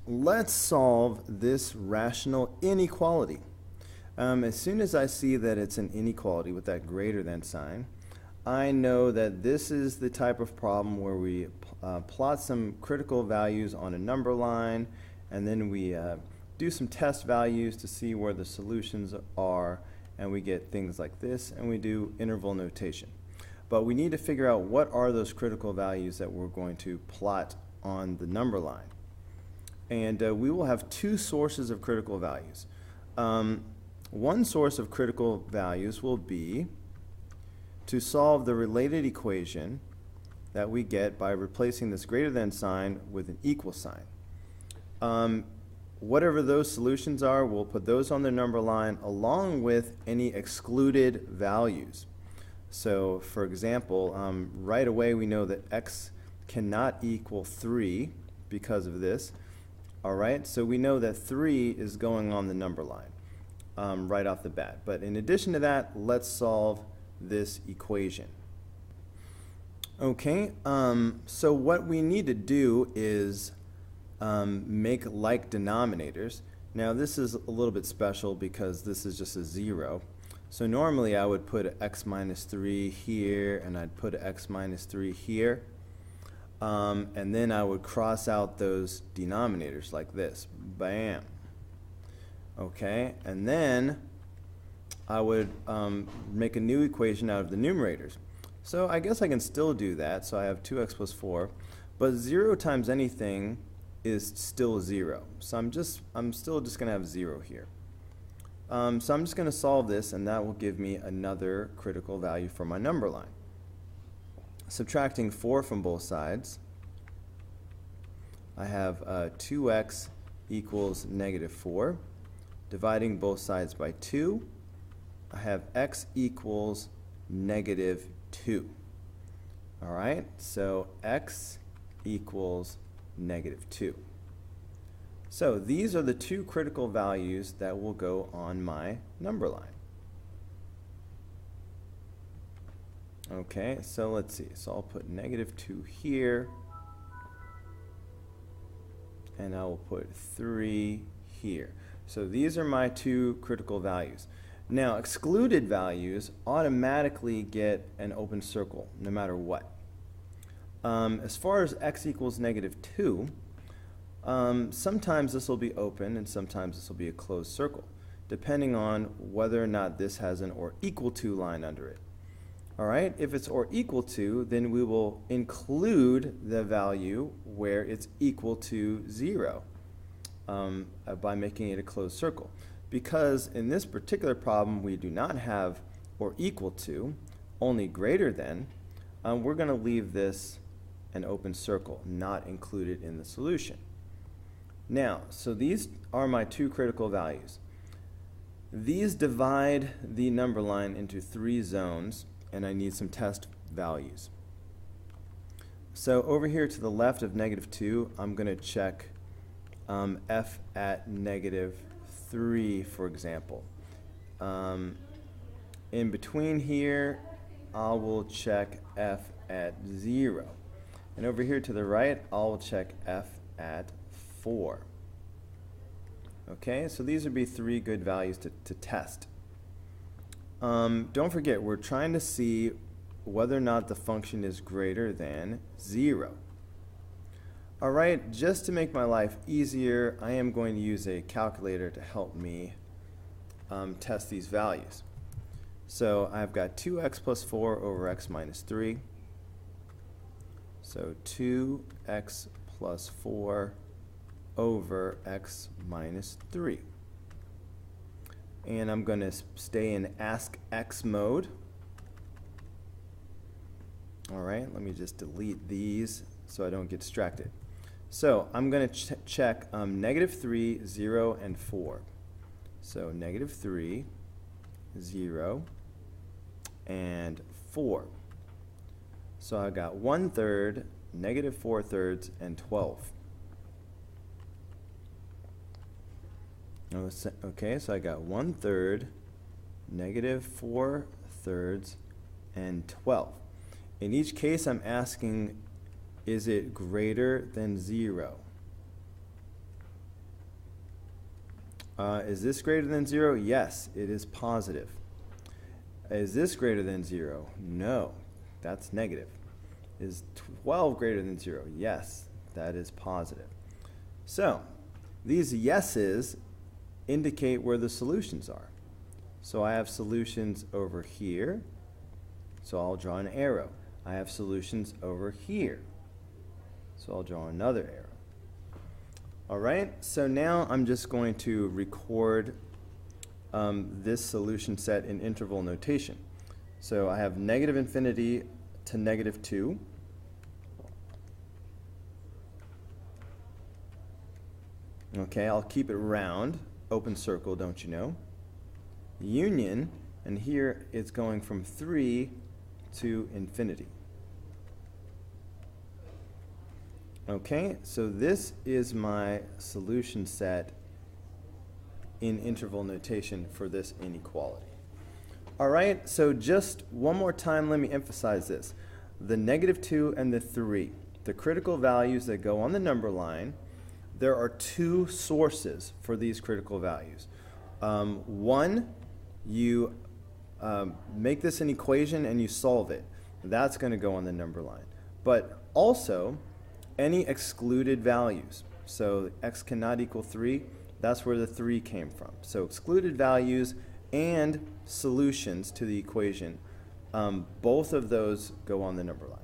let's solve this rational inequality. As soon as I see that it's an inequality with that greater than sign, I know that this is the type of problem where we plot some critical values on a number line, and then we do some test values to see where the solutions are, and we get things like this, and we do interval notation. But we need to figure out what are those critical values that we're going to plot on the number line. And we will have two sources of critical values. One source of critical values will be to solve the related equation that we get by replacing this greater than sign with an equal sign. Whatever those solutions are, we'll put those on the number line along with any excluded values. So for example, right away we know that x cannot equal 3 because of this. Alright, so we know that 3 is going on the number line right off the bat. But in addition to that, let's solve this equation. Okay, so what we need to do is make like denominators. Now this is a little bit special because this is just a 0. So normally I would put x minus 3 here, and I'd put x minus 3 here. And then I would cross out those denominators like this. Bam. Okay, and then I would make a new equation out of the numerators. So I guess I can still do that. So I have 2x plus 4. But 0 times anything is still 0. So I'm still just going to have 0 here. So I'm just going to solve this, and that will give me another critical value for my number line. Subtracting 4 from both sides, I have 2x equals negative 4. Dividing both sides by 2, I have x equals negative 2. All right, so x equals negative 2. So these are the two critical values that will go on my number line. Okay, so let's see. So I'll put negative 2 here, and I will put 3 here. So these are my two critical values. Now, excluded values automatically get an open circle no matter what. As far as x equals negative 2, sometimes this will be open and sometimes this will be a closed circle, depending on whether or not this has an or equal to line under it. All right, if it's or equal to, then we will include the value where it's equal to 0 by making it a closed circle. Because in this particular problem we do not have or equal to, only greater than, we're going to leave this an open circle, not included in the solution. Now, so these are my two critical values. These divide the number line into 3 zones, and I need some test values. So over here to the left of negative 2, I'm going to check f at negative 3, for example. In between here, I will check f at 0. And over here to the right, I'll check f at 4. Okay, so these would be 3 good values to test. Don't forget, we're trying to see whether or not the function is greater than 0. All right, just to make my life easier, I am going to use a calculator to help me test these values. So I've got 2x plus 4 over x minus 3. So 2x plus 4 over x minus 3. And I'm going to stay in Ask X mode. All right, let me just delete these so I don't get distracted. So I'm going to check negative 3, 0, and 4. So negative 3, 0, and 4. So I got 1/3, negative 4/3, and 12. Okay, so I got 1/3, negative 4/3, and 12. In each case, I'm asking, is it greater than 0? Is this greater than 0? Yes, it is positive. Is this greater than 0? No, that's negative. Is 12 greater than 0? Yes, that is positive. So, these yeses indicate where the solutions are. So I have solutions over here, so I'll draw an arrow. I have solutions over here, so I'll draw another arrow. All right, so now I'm just going to record this solution set in interval notation. So I have negative infinity to negative 2. Okay, I'll keep it round, open circle, don't you know? Union, and here it's going from 3 to infinity. Okay, so this is my solution set in interval notation for this inequality. All right, so just one more time, let me emphasize this. The negative 2 and the 3, the critical values that go on the number line, there are two sources for these critical values. One, you make this an equation and you solve it. That's going to go on the number line. But also, any excluded values. So x cannot equal 3, that's where the 3 came from. So excluded values and solutions to the equation, both of those go on the number line.